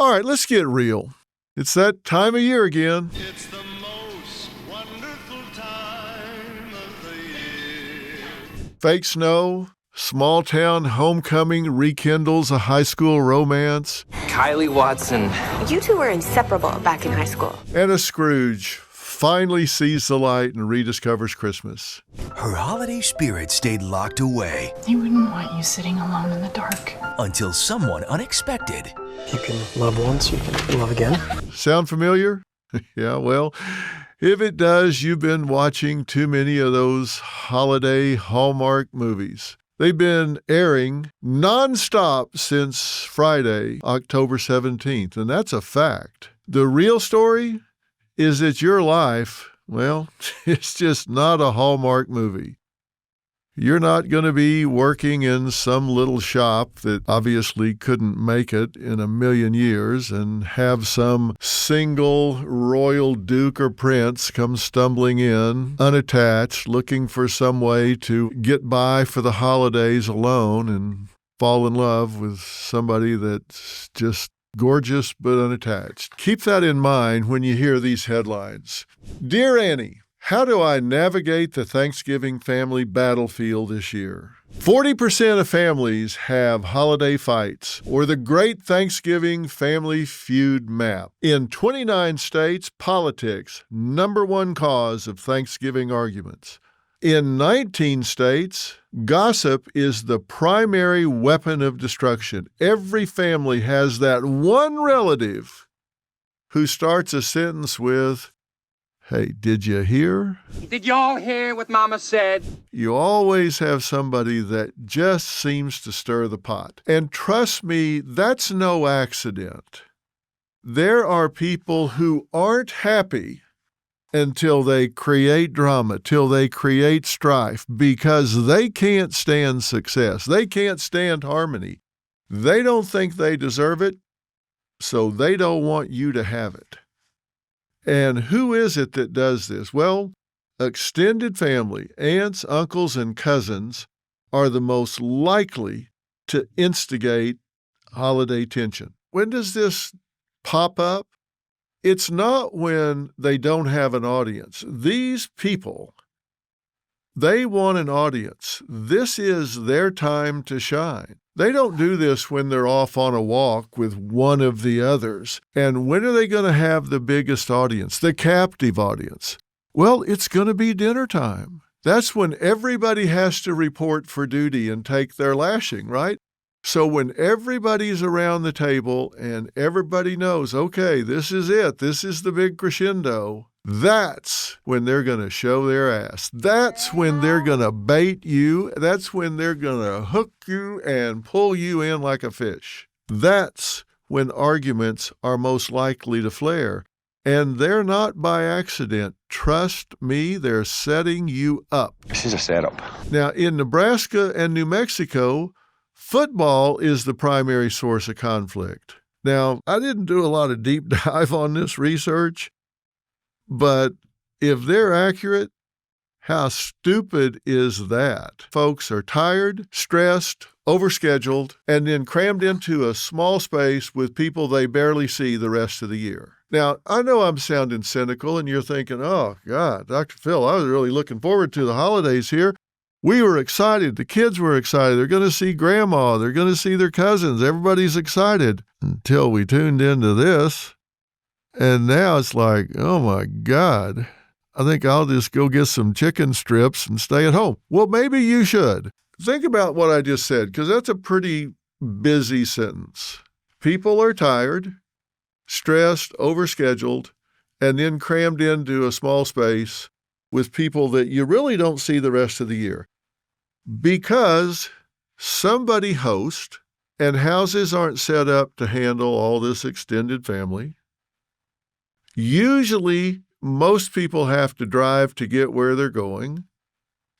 All right, let's get real. It's that time of year again. It's the most wonderful time of the year. Fake snow, small town homecoming rekindles a high school romance, Kylie Watson. You two were inseparable back in high school. and a Scrooge finally sees the light and rediscovers Christmas. Her holiday spirit stayed locked away He wouldn't want you sitting alone in the dark. until someone unexpected You can love once, you can love again. Sound familiar? Yeah, well, if it does, you've been watching too many of those holiday Hallmark movies. They've been airing nonstop since Friday, October 17th, and that's a fact. The real story is that your life, well, it's just not a Hallmark movie. You're not going to be working in some little shop that obviously couldn't make it in a million years and have some single royal duke or prince come stumbling in, unattached, looking for some way to get by for the holidays alone and fall in love with somebody that's just gorgeous but unattached. Keep that in mind when you hear these headlines. Dear Annie, how do I navigate the Thanksgiving family battlefield this year? 40% of families have holiday fights or the Great Thanksgiving Family Feud map. In 29 states, politics, number one cause of Thanksgiving arguments. In 19 states, gossip is the primary weapon of destruction. Every family has that one relative who starts a sentence with, "Hey, did you hear?" Did y'all hear what Mama said? You always have somebody that just seems to stir the pot. And trust me, that's no accident. There are people who aren't happy until they create drama, till they create strife, because they can't stand success. They can't stand harmony. They don't think they deserve it, so they don't want you to have it. And who is it that does this? Well, extended family, aunts, uncles, and cousins are the most likely to instigate holiday tension. When does this pop up? It's not when they don't have an audience. These people, they want an audience. This is their time to shine. They don't do this when they're off on a walk with one of the others. And when are they going to have the biggest audience, the captive audience? Well, it's going to be dinner time. That's when everybody has to report for duty and take their lashing, right? So when everybody's around the table and everybody knows, okay, this is it, this is the big crescendo, that's when they're going to show their ass. That's when they're going to bait you. That's when they're going to hook you and pull you in like a fish. That's when arguments are most likely to flare. And they're not by accident. Trust me, they're setting you up. This is a setup. Now, in Nebraska and New Mexico, football is the primary source of conflict. Now, I didn't do a lot of deep dive on this research, but if they're accurate, how stupid is that? Folks are tired, stressed, overscheduled, and then crammed into a small space with people they barely see the rest of the year. Now, I know I'm sounding cynical, and you're thinking, oh, God, Dr. Phil, I was really looking forward to the holidays here. We were excited. The kids were excited. They're going to see Grandma. They're going to see their cousins. Everybody's excited until we tuned into this. And now it's like, oh, my God, I think I'll just go get some chicken strips and stay at home. Well, maybe you should. Think about what I just said, because that's a pretty busy sentence. People are tired, stressed, overscheduled, and then crammed into a small space with people that you really don't see the rest of the year. Because somebody hosts, and houses aren't set up to handle all this extended family. Usually, most people have to drive to get where they're going,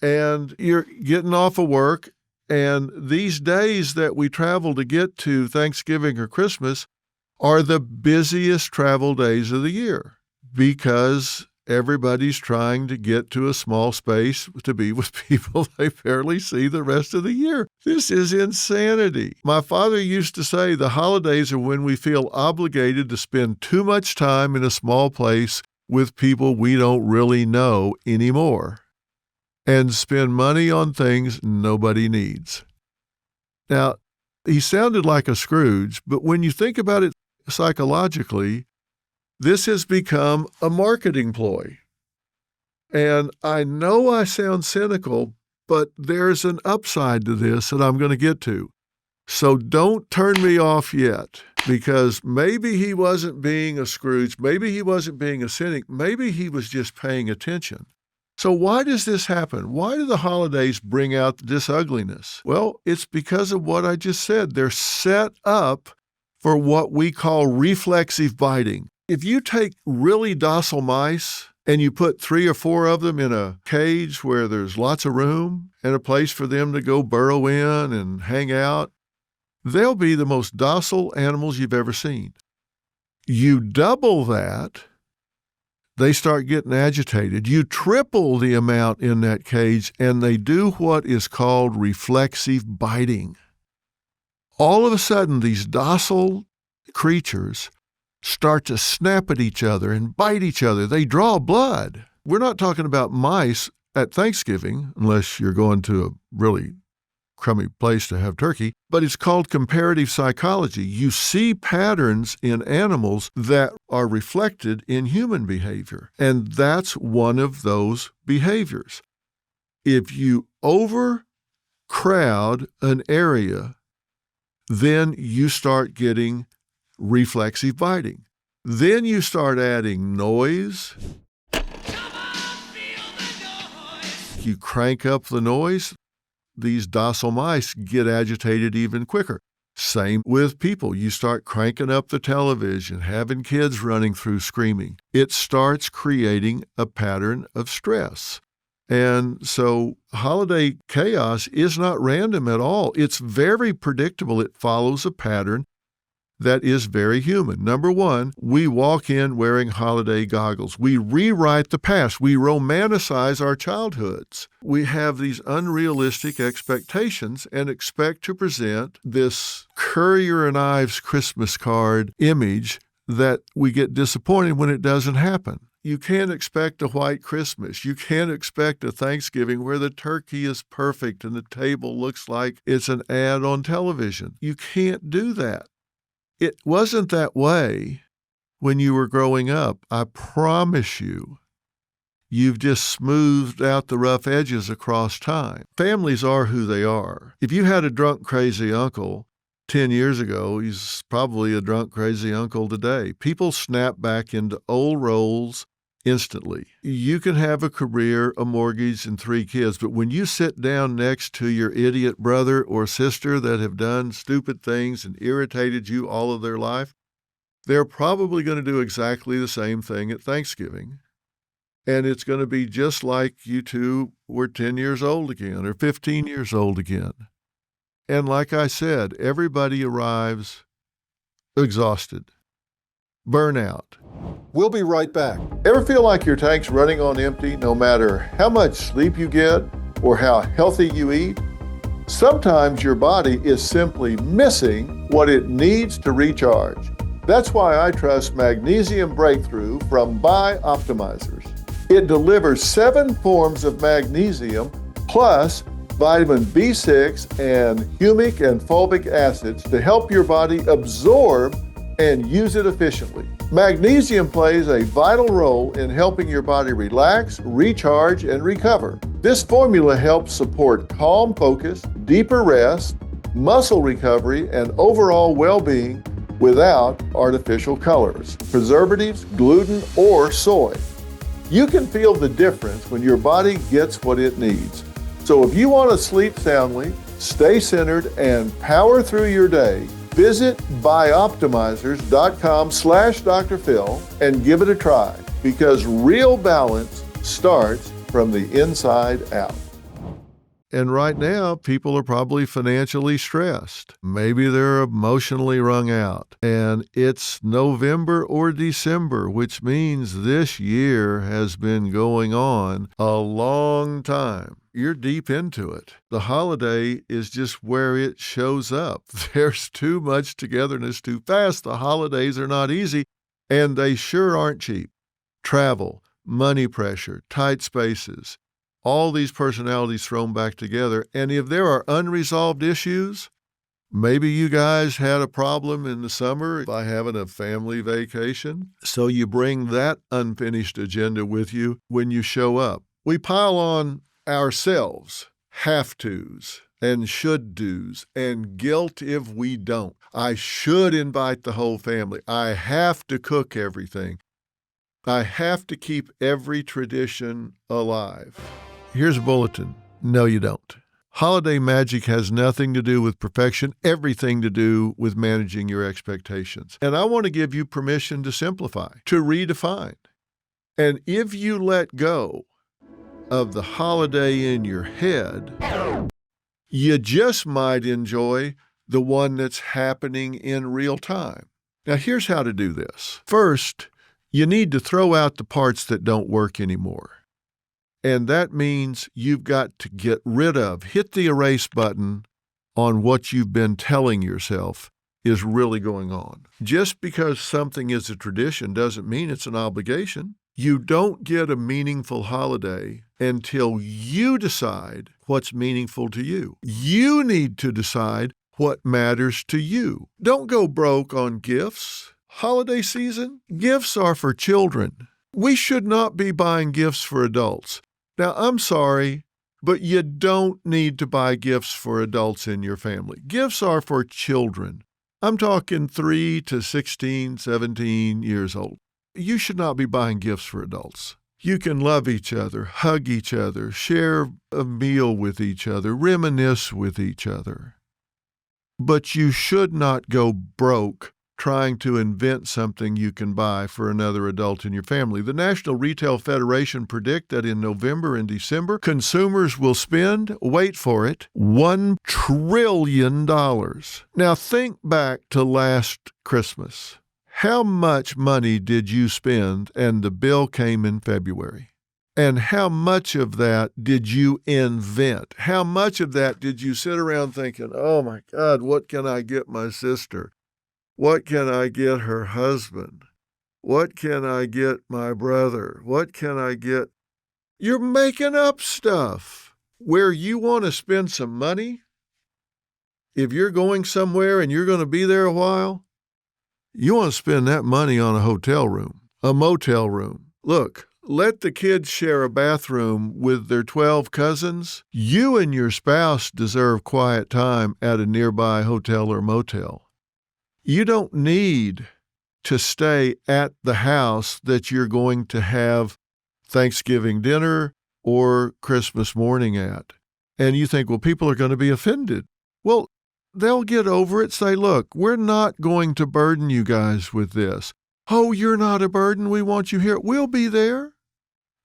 and you're getting off of work, and these days that we travel to get to Thanksgiving or Christmas are the busiest travel days of the year because everybody's trying to get to a small space to be with people they barely see the rest of the year. This is insanity. My father used to say the holidays are when we feel obligated to spend too much time in a small place with people we don't really know anymore and spend money on things nobody needs. Now, he sounded like a Scrooge, but when you think about it psychologically, this has become a marketing ploy. And I know I sound cynical, but there's an upside to this that I'm going to get to. So don't turn me off yet, because maybe he wasn't being a Scrooge, maybe he wasn't being a cynic, maybe he was just paying attention. So why does this happen? Why do the holidays bring out this ugliness? Well, it's because of what I just said. They're set up for what we call reflexive biting. If you take really docile mice and you put 3 or 4 of them in a cage where there's lots of room and a place for them to go burrow in and hang out, they'll be the most docile animals you've ever seen. You double that, they start getting agitated. You triple the amount in that cage, and they do what is called reflexive biting. All of a sudden, these docile creatures start to snap at each other and bite each other. They draw blood. We're not talking about mice at Thanksgiving, unless you're going to a really crummy place to have turkey, but it's called comparative psychology. You see patterns in animals that are reflected in human behavior, and that's one of those behaviors. If you overcrowd an area, then you start getting reflexive biting. Then you start adding noise. You crank up the noise, these docile mice get agitated even quicker. Same with people. You start cranking up the television, having kids running through screaming. It starts creating a pattern of stress. And so holiday chaos is not random at all. It's very predictable. It follows a pattern that is very human. Number one, we walk in wearing holiday goggles. We rewrite the past. We romanticize our childhoods. We have these unrealistic expectations and expect to present this Currier and Ives Christmas card image that we get disappointed when it doesn't happen. You can't expect a white Christmas. You can't expect a Thanksgiving where the turkey is perfect and the table looks like it's an ad on television. You can't do that. It wasn't that way when you were growing up. I promise you. You've just smoothed out the rough edges across time. Families are who they are. If you had a drunk, crazy uncle 10 years ago, he's probably a drunk, crazy uncle today. People snap back into old roles instantly. You can have a career, a mortgage, and 3 kids, but when you sit down next to your idiot brother or sister that have done stupid things and irritated you all of their life, they're probably going to do exactly the same thing at Thanksgiving. And it's going to be just like you two were 10 years old again or 15 years old again. And like I said, everybody arrives exhausted, burnout. We'll be right back. Ever feel like your tank's running on empty no matter how much sleep you get or how healthy you eat? Sometimes your body is simply missing what it needs to recharge. That's why I trust Magnesium Breakthrough from Bioptimizers. It delivers 7 forms of magnesium plus vitamin B6 and humic and fulvic acids to help your body absorb and use it efficiently. Magnesium plays a vital role in helping your body relax, recharge, and recover. This formula helps support calm focus, deeper rest, muscle recovery, and overall well-being without artificial colors, preservatives, gluten, or soy. You can feel the difference when your body gets what it needs. So if you want to sleep soundly, stay centered, and power through your day, visit bioptimizers.com/Dr. Phil and give it a try, because real balance starts from the inside out. And right now, people are probably financially stressed. Maybe they're emotionally wrung out. And it's November or December, which means this year has been going on a long time. You're deep into it. The holiday is just where it shows up. There's too much togetherness too fast. The holidays are not easy, and they sure aren't cheap. Travel, money pressure, tight spaces, all these personalities thrown back together. And if there are unresolved issues, maybe you guys had a problem in the summer by having a family vacation, so you bring that unfinished agenda with you when you show up. We pile on ourselves have-tos and should-dos and guilt if we don't. I should invite the whole family. I have to cook everything. I have to keep every tradition alive. Here's a bulletin. No, you don't. Holiday magic has nothing to do with perfection, everything to do with managing your expectations. And I want to give you permission to simplify, to redefine. And if you let go of the holiday in your head, you just might enjoy the one that's happening in real time. Now, here's how to do this. First, you need to throw out the parts that don't work anymore. And that means you've got to get rid of, hit the erase button on what you've been telling yourself is really going on. Just because something is a tradition doesn't mean it's an obligation. You don't get a meaningful holiday until you decide what's meaningful to you. You need to decide what matters to you. Don't go broke on gifts. Holiday season, gifts are for children. We should not be buying gifts for adults. Now, I'm sorry, but you don't need to buy gifts for adults in your family. Gifts are for children. I'm talking 3 to 16, 17 years old. You should not be buying gifts for adults. You can love each other, hug each other, share a meal with each other, reminisce with each other. But you should not go broke trying to invent something you can buy for another adult in your family. The National Retail Federation predict that in November and December, consumers will spend, wait for it, $1 trillion. Now think back to last Christmas. How much money did you spend and the bill came in February? And how much of that did you invent? How much of that did you sit around thinking, oh my God, what can I get my sister? What can I get her husband? What can I get my brother? What can I get? You're making up stuff where you want to spend some money. If you're going somewhere and you're going to be there a while, you want to spend that money on a hotel room, a motel room. Look, let the kids share a bathroom with their 12 cousins. You and your spouse deserve quiet time at a nearby hotel or motel. You don't need to stay at the house that you're going to have Thanksgiving dinner or Christmas morning at. And you think, well, people are going to be offended. Well, they'll get over it. Say, look, we're not going to burden you guys with this. Oh, you're not a burden. We want you here. We'll be there.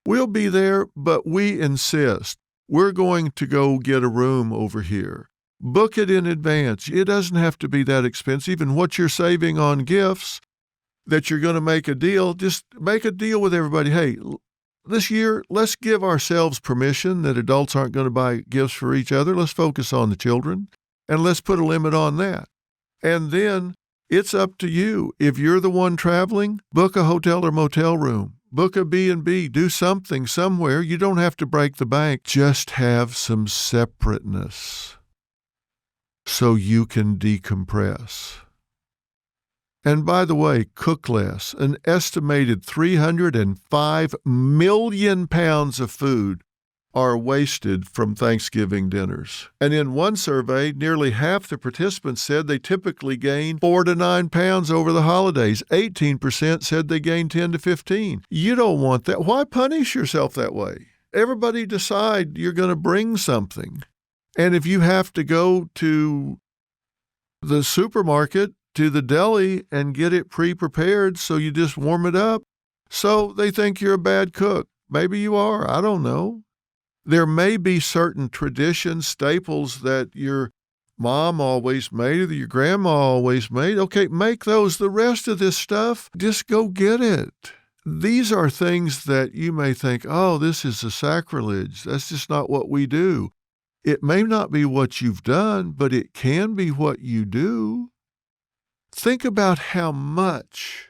We'll be there, but we insist. We're going to go get a room over here. Book it in advance. It doesn't have to be that expensive. And what you're saving on gifts that you're going to make a deal, just make a deal with everybody. Hey, this year, let's give ourselves permission that adults aren't going to buy gifts for each other. Let's focus on the children, and let's put a limit on that. And then it's up to you. If you're the one traveling, book a hotel or motel room. Book a B&B. Do something somewhere. You don't have to break the bank. Just have some separateness so you can decompress. And by the way, cook less. An estimated 305 million pounds of food are wasted from Thanksgiving dinners. And in one survey, nearly half the participants said they typically gain 4 to 9 pounds over the holidays. 18% said they gained 10 to 15. You don't want that. Why punish yourself that way? Everybody decide you're going to bring something. And if you have to go to the supermarket, to the deli, and get it pre-prepared so you just warm it up, so they think you're a bad cook. Maybe you are. I don't know. There may be certain traditions, staples that your mom always made or your grandma always made. Okay, make those. The rest of this stuff, just go get it. These are things that you may think, oh, this is a sacrilege. That's just not what we do. It may not be what you've done, but it can be what you do. Think about how much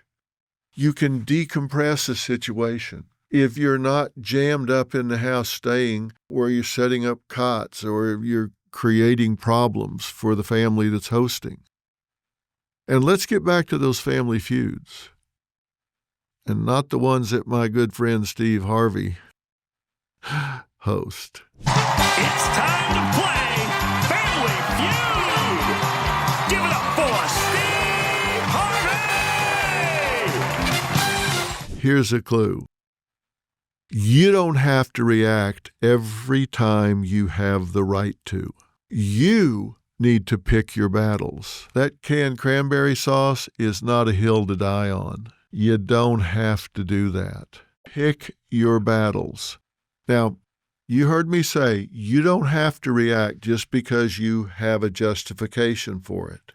you can decompress a situation if you're not jammed up in the house staying where you're setting up cots or you're creating problems for the family that's hosting. And let's get back to those family feuds. And not the ones that my good friend Steve Harvey host. It's time to play Family Feud. Give it up for Steve Harvey. Here's a clue. You don't have to react every time you have the right to. You need to pick your battles. That canned cranberry sauce is not a hill to die on. You don't have to do that. Pick your battles. Now, you heard me say you don't have to react just because you have a justification for it.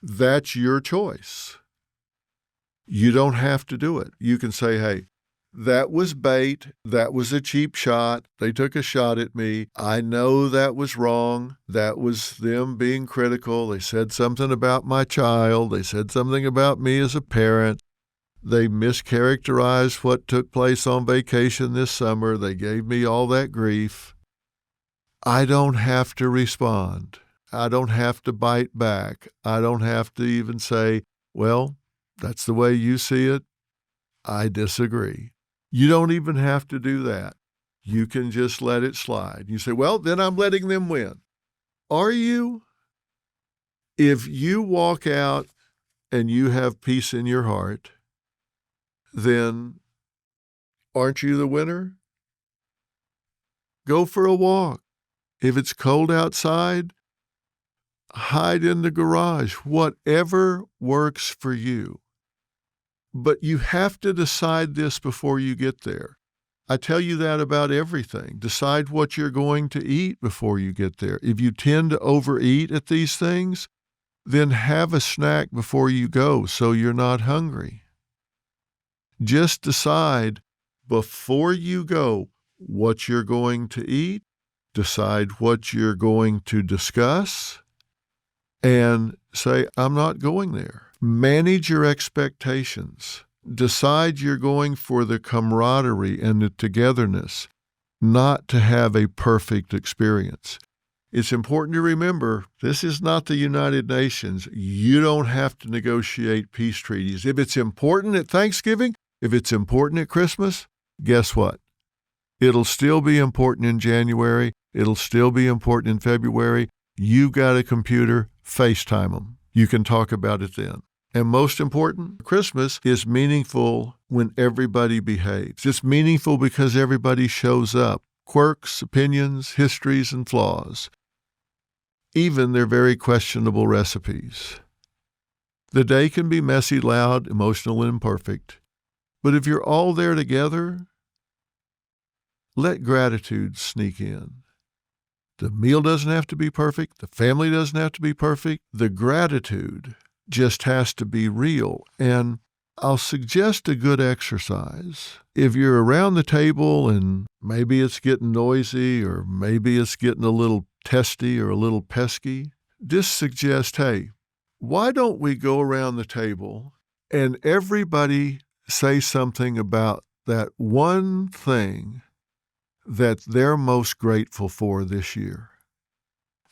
That's your choice. You don't have to do it. You can say, hey, that was bait. That was a cheap shot. They took a shot at me. I know that was wrong. That was them being critical. They said something about my child. They said something about me as a parent. They mischaracterized what took place on vacation this summer. They gave me all that grief. I don't have to respond. I don't have to bite back. I don't have to even say, well, that's the way you see it. I disagree. You don't even have to do that. You can just let it slide. You say, well, then I'm letting them win. Are you? If you walk out and you have peace in your heart, then aren't you the winner? Go for a walk. If it's cold outside, hide in the garage. Whatever works for you. But you have to decide this before you get there. I tell you that about everything. Decide what you're going to eat before you get there. If you tend to overeat at these things, then have a snack before you go so you're not hungry. Just decide before you go what you're going to eat, decide what you're going to discuss, and say, I'm not going there. Manage your expectations. Decide you're going for the camaraderie and the togetherness, not to have a perfect experience. It's important to remember, this is not the United Nations. You don't have to negotiate peace treaties. If it's important at Thanksgiving, if it's important at Christmas, guess what? It'll still be important in January. It'll still be important in February. You've got a computer, FaceTime them. You can talk about it then. And most important, Christmas is meaningful when everybody behaves. It's meaningful because everybody shows up. Quirks, opinions, histories, and flaws. Even their very questionable recipes. The day can be messy, loud, emotional, and imperfect. But if you're all there together, let gratitude sneak in. The meal doesn't have to be perfect. The family doesn't have to be perfect. The gratitude just has to be real. And I'll suggest a good exercise. If you're around the table and maybe it's getting noisy or maybe it's getting a little testy or a little pesky, just suggest, hey, why don't we go around the table and everybody say something about that one thing that they're most grateful for this year.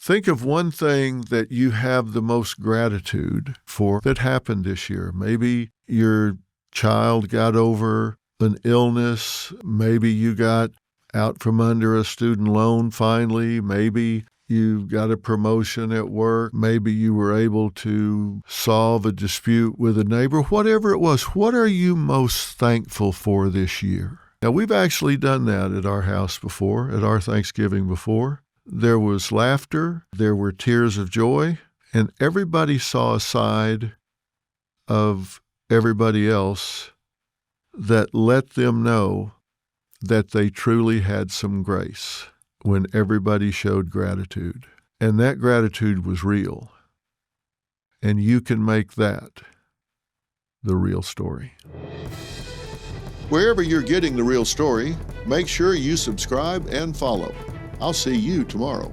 Think of one thing that you have the most gratitude for that happened this year. Maybe your child got over an illness. Maybe you got out from under a student loan finally. Maybe you got a promotion at work. Maybe you were able to solve a dispute with a neighbor. Whatever it was, what are you most thankful for this year? Now, we've actually done that at our house before, at our Thanksgiving before. There was laughter, there were tears of joy, and everybody saw a side of everybody else that let them know that they truly had some grace when everybody showed gratitude. And that gratitude was real. And you can make that the real story. Wherever you're getting The Real Story, make sure you subscribe and follow. I'll see you tomorrow.